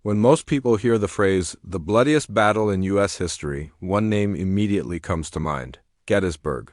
When most people hear the phrase, the bloodiest battle in U.S. history, one name immediately comes to mind: Gettysburg.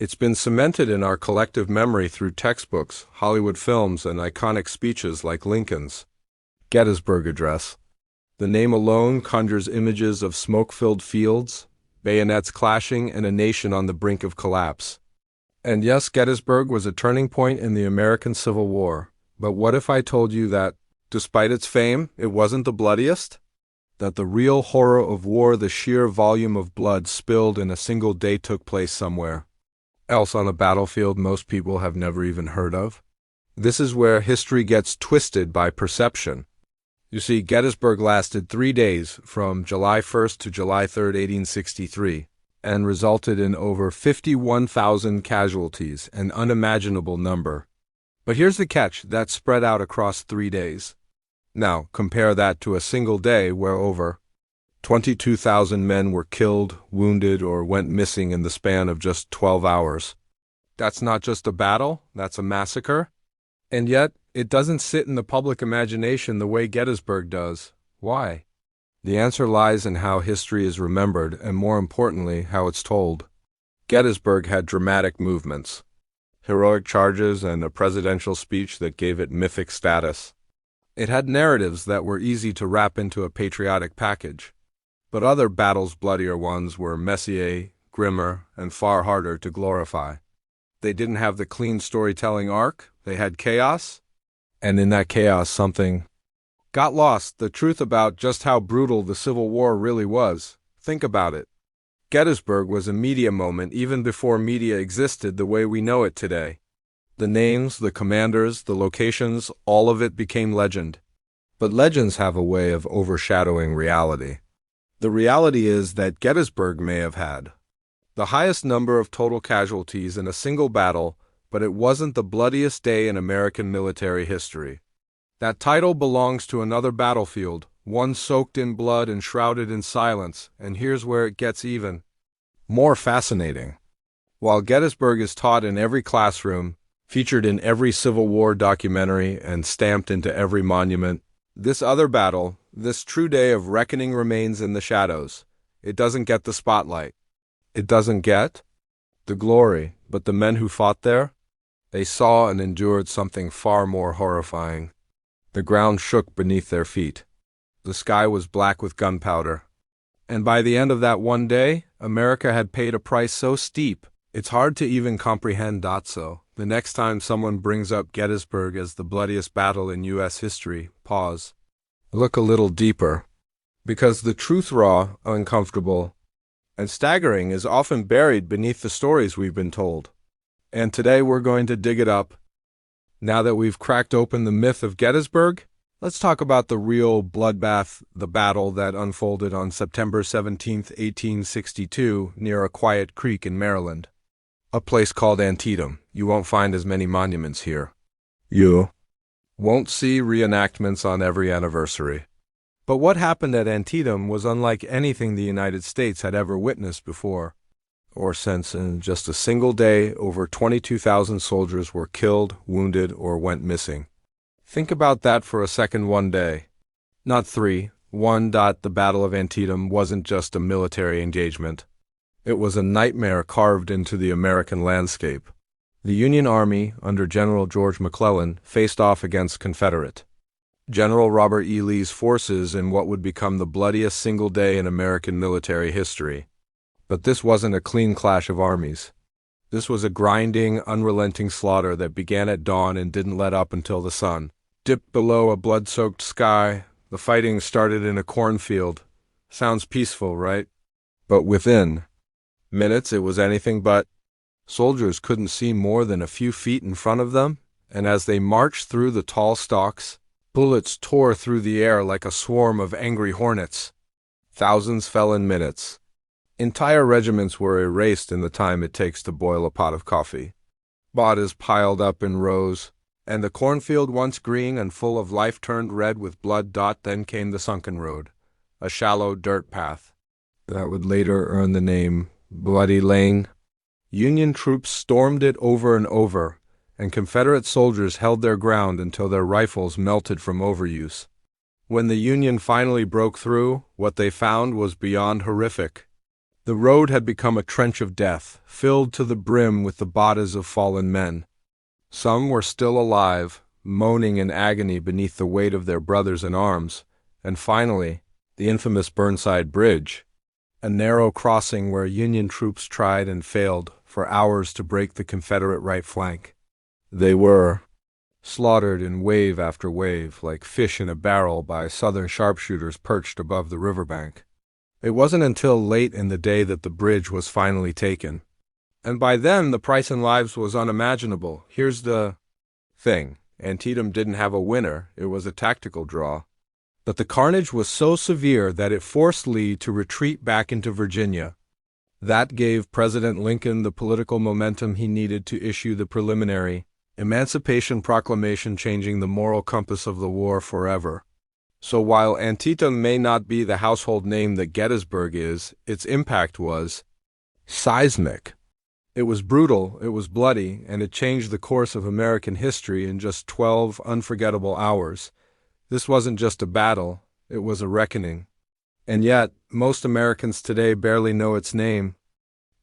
It's been cemented in our collective memory through textbooks, Hollywood films, and iconic speeches like Lincoln's Gettysburg Address. The name alone conjures images of smoke-filled fields, bayonets clashing, and a nation on the brink of collapse. And yes, Gettysburg was a turning point in the American Civil War. But what if I told you that, despite its fame, it wasn't the bloodiest? That the real horror of war, the sheer volume of blood spilled in a single day, took place somewhere else on a battlefield most people have never even heard of? This is where history gets twisted by perception. You see, Gettysburg lasted 3 days, from July 1st to July 3rd, 1863, and resulted in over 51,000 casualties, an unimaginable number. But here's the catch: that's spread out across 3 days. Now, compare that to a single day where over 22,000 men were killed, wounded, or went missing in the span of just 12 hours. That's not just a battle, that's a massacre. And yet, it doesn't sit in the public imagination the way Gettysburg does. Why? The answer lies in how history is remembered, and more importantly, how it's told. Gettysburg had dramatic movements, heroic charges, and a presidential speech that gave it mythic status. It had narratives that were easy to wrap into a patriotic package. But other battles, bloodier ones, were messier, grimmer, and far harder to glorify. They didn't have the clean storytelling arc, they had chaos, and in that chaos something got lost: the truth about just how brutal the Civil War really was. Think about it. Gettysburg was a media moment even before media existed the way we know it today. The names, the commanders, the locations, all of it became legend. But legends have a way of overshadowing reality. The reality is that Gettysburg may have had the highest number of total casualties in a single battle, but it wasn't the bloodiest day in American military history. That title belongs to another battlefield, one soaked in blood and shrouded in silence, and here's where it gets even more fascinating. While Gettysburg is taught in every classroom, featured in every Civil War documentary, and stamped into every monument, this other battle, this true day of reckoning, remains in the shadows. It doesn't get the spotlight. It doesn't get the glory, but the men who fought there, they saw and endured something far more horrifying. The ground shook beneath their feet. The sky was black with gunpowder. And by the end of that one day, America had paid a price so steep, it's hard to even comprehend. So, the next time someone brings up Gettysburg as the bloodiest battle in U.S. history, pause. Look a little deeper. Because the truth, raw, uncomfortable, and staggering, is often buried beneath the stories we've been told. And today we're going to dig it up. Now that we've cracked open the myth of Gettysburg, let's talk about the real bloodbath, the battle that unfolded on September 17, 1862, near a quiet creek in Maryland. A place called Antietam. You won't find as many monuments here. You won't see reenactments on every anniversary. But what happened at Antietam was unlike anything the United States had ever witnessed before or since. In just a single day, over 22,000 soldiers were killed, wounded, or went missing. Think about that for a second. One day. Not three. The Battle of Antietam wasn't just a military engagement. It was a nightmare carved into the American landscape. The Union Army, under General George McClellan, faced off against Confederate General Robert E. Lee's forces in what would become the bloodiest single day in American military history. But this wasn't a clean clash of armies. This was a grinding, unrelenting slaughter that began at dawn and didn't let up until the sun dipped below a blood-soaked sky. The fighting started in a cornfield. Sounds peaceful, right? But within minutes, it was anything but. Soldiers couldn't see more than a few feet in front of them, and as they marched through the tall stalks, bullets tore through the air like a swarm of angry hornets. Thousands fell in minutes. Entire regiments were erased in the time it takes to boil a pot of coffee. Bodies piled up in rows, and the cornfield, once green and full of life, turned red with blood. Then came the sunken road, a shallow dirt path that would later earn the name Bloody Lane. Union troops stormed it over and over, and Confederate soldiers held their ground until their rifles melted from overuse. When the Union finally broke through, what they found was beyond horrific. The road had become a trench of death, filled to the brim with the bodies of fallen men. Some were still alive, moaning in agony beneath the weight of their brothers in arms, and finally, the infamous Burnside Bridge, a narrow crossing where Union troops tried and failed for hours to break the Confederate right flank. They were slaughtered in wave after wave, like fish in a barrel by Southern sharpshooters perched above the riverbank. It wasn't until late in the day that the bridge was finally taken. And by then, the price in lives was unimaginable. Here's the thing. Antietam didn't have a winner. It was a tactical draw. But the carnage was so severe that it forced Lee to retreat back into Virginia. That gave President Lincoln the political momentum he needed to issue the preliminary Emancipation Proclamation, changing the moral compass of the war forever. So while Antietam may not be the household name that Gettysburg is, its impact was seismic. It was brutal, it was bloody, and it changed the course of American history in just 12 unforgettable hours. This wasn't just a battle, it was a reckoning. And yet, most Americans today barely know its name.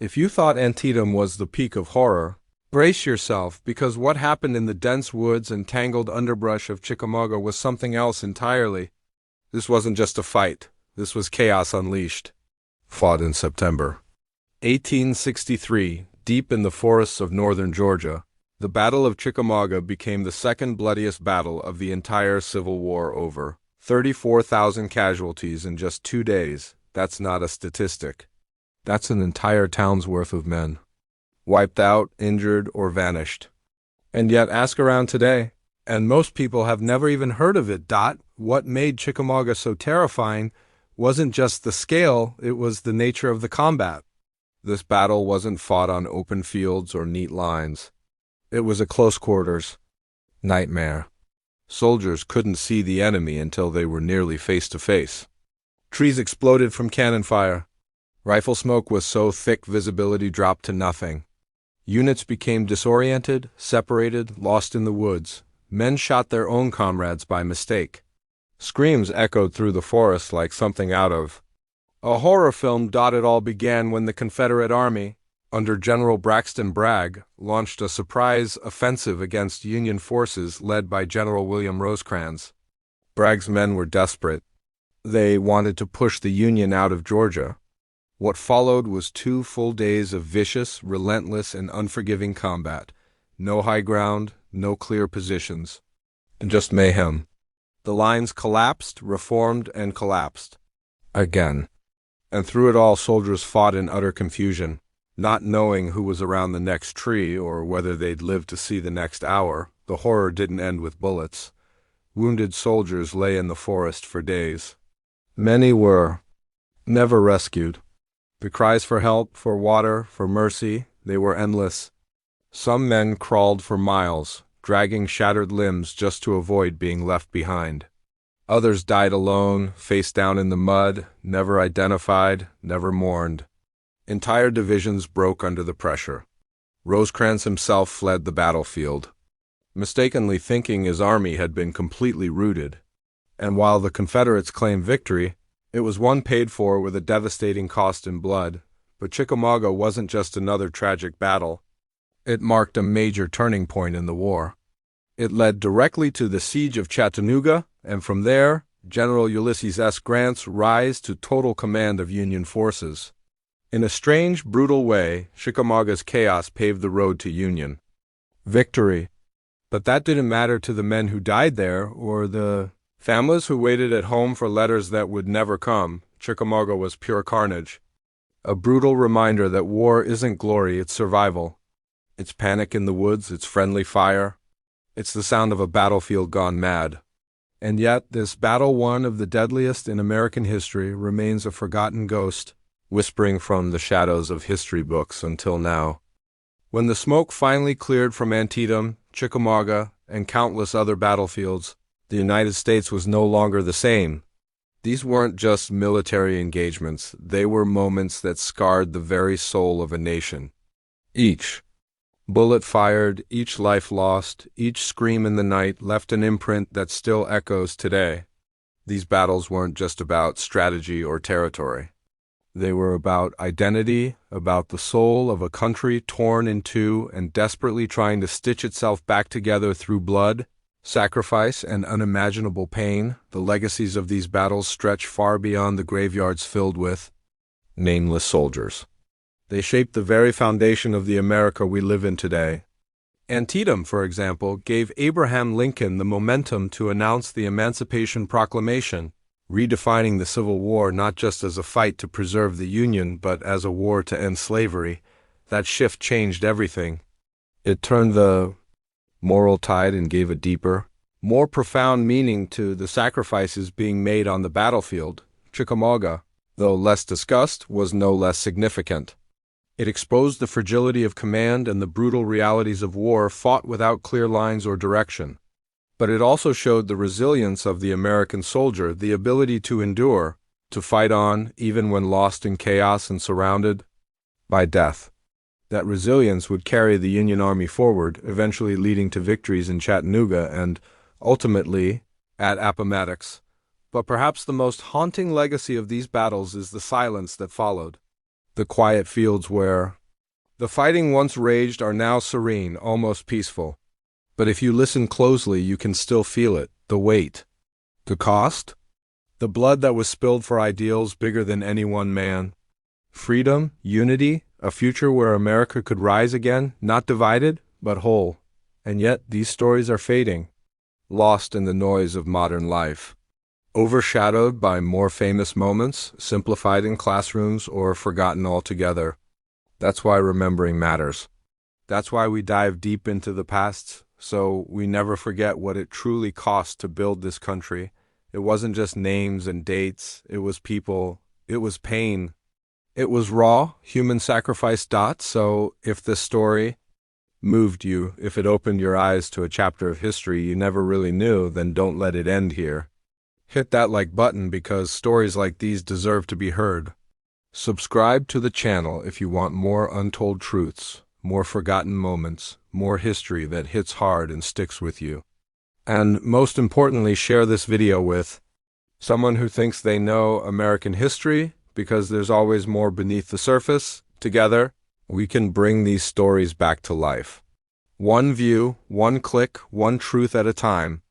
If you thought Antietam was the peak of horror, brace yourself, because what happened in the dense woods and tangled underbrush of Chickamauga was something else entirely. This wasn't just a fight, this was chaos unleashed. Fought in September 1863, deep in the forests of northern Georgia, the Battle of Chickamauga became the second bloodiest battle of the entire Civil War. Over 34,000 casualties in just 2 days. That's not a statistic. That's an entire town's worth of men. Wiped out, injured, or vanished. And yet, ask around today, and most people have never even heard of it. What made Chickamauga so terrifying wasn't just the scale, it was the nature of the combat. This battle wasn't fought on open fields or neat lines. It was a close quarters nightmare. Soldiers couldn't see the enemy until they were nearly face to face. Trees exploded from cannon fire. Rifle smoke was so thick visibility dropped to nothing. Units became disoriented, separated, lost in the woods. Men shot their own comrades by mistake. Screams echoed through the forest like something out of a horror film. It all began when the Confederate Army, under General Braxton Bragg, launched a surprise offensive against Union forces led by General William Rosecrans. Bragg's men were desperate. They wanted to push the Union out of Georgia. What followed was 2 full days of vicious, relentless, and unforgiving combat. No high ground, no clear positions, and just mayhem. The lines collapsed, reformed, and collapsed. Again. And through it all, soldiers fought in utter confusion, not knowing who was around the next tree or whether they'd live to see the next hour. The horror didn't end with bullets. Wounded soldiers lay in the forest for days. Many were never rescued. The cries for help, for water, for mercy, they were endless. Some men crawled for miles, dragging shattered limbs just to avoid being left behind. Others died alone, face down in the mud, never identified, never mourned. Entire divisions broke under the pressure. Rosecrans himself fled the battlefield, mistakenly thinking his army had been completely routed. And while the Confederates claimed victory, it was one paid for with a devastating cost in blood. But Chickamauga wasn't just another tragic battle. It marked a major turning point in the war. It led directly to the siege of Chattanooga, and from there, General Ulysses S. Grant's rise to total command of Union forces. In a strange, brutal way, Chickamauga's chaos paved the road to Union victory. But that didn't matter to the men who died there, or the families who waited at home for letters that would never come. Chickamauga was pure carnage. A brutal reminder that war isn't glory, it's survival. It's panic in the woods, it's friendly fire. It's the sound of a battlefield gone mad. And yet, this battle, one of the deadliest in American history, remains a forgotten ghost, whispering from the shadows of history books until now. When the smoke finally cleared from Antietam, Chickamauga, and countless other battlefields, the United States was no longer the same. These weren't just military engagements, they were moments that scarred the very soul of a nation. Each bullet fired, each life lost, each scream in the night left an imprint that still echoes today. These battles weren't just about strategy or territory. They were about identity, about the soul of a country torn in two and desperately trying to stitch itself back together through blood, sacrifice, and unimaginable pain. The legacies of these battles stretch far beyond the graveyards filled with nameless soldiers. They shaped the very foundation of the America we live in today. Antietam, for example, gave Abraham Lincoln the momentum to announce the Emancipation Proclamation, redefining the Civil War not just as a fight to preserve the Union, but as a war to end slavery. That shift changed everything. It turned the moral tide and gave a deeper, more profound meaning to the sacrifices being made on the battlefield. Chickamauga, though less discussed, was no less significant. It exposed the fragility of command and the brutal realities of war fought without clear lines or direction. But it also showed the resilience of the American soldier, the ability to endure, to fight on, even when lost in chaos and surrounded by death. That resilience would carry the Union Army forward, eventually leading to victories in Chattanooga and, ultimately, at Appomattox. But perhaps the most haunting legacy of these battles is the silence that followed. The quiet fields where the fighting once raged are now serene, almost peaceful. But if you listen closely, you can still feel it, the weight, the cost, the blood that was spilled for ideals bigger than any one man. Freedom, unity, a future where America could rise again, not divided, but whole. And yet these stories are fading, lost in the noise of modern life, overshadowed by more famous moments, simplified in classrooms, or forgotten altogether. That's why remembering matters. That's why we dive deep into the past, so we never forget what it truly cost to build this country. It wasn't just names and dates, it was people, it was pain. It was raw, human sacrifice. So if this story moved you, if it opened your eyes to a chapter of history you never really knew, then don't let it end here. Hit that like button because stories like these deserve to be heard. Subscribe to the channel if you want more untold truths, more forgotten moments, more history that hits hard and sticks with you. And most importantly, share this video with someone who thinks they know American history, because there's always more beneath the surface. Together, we can bring these stories back to life. One view, one click, one truth at a time.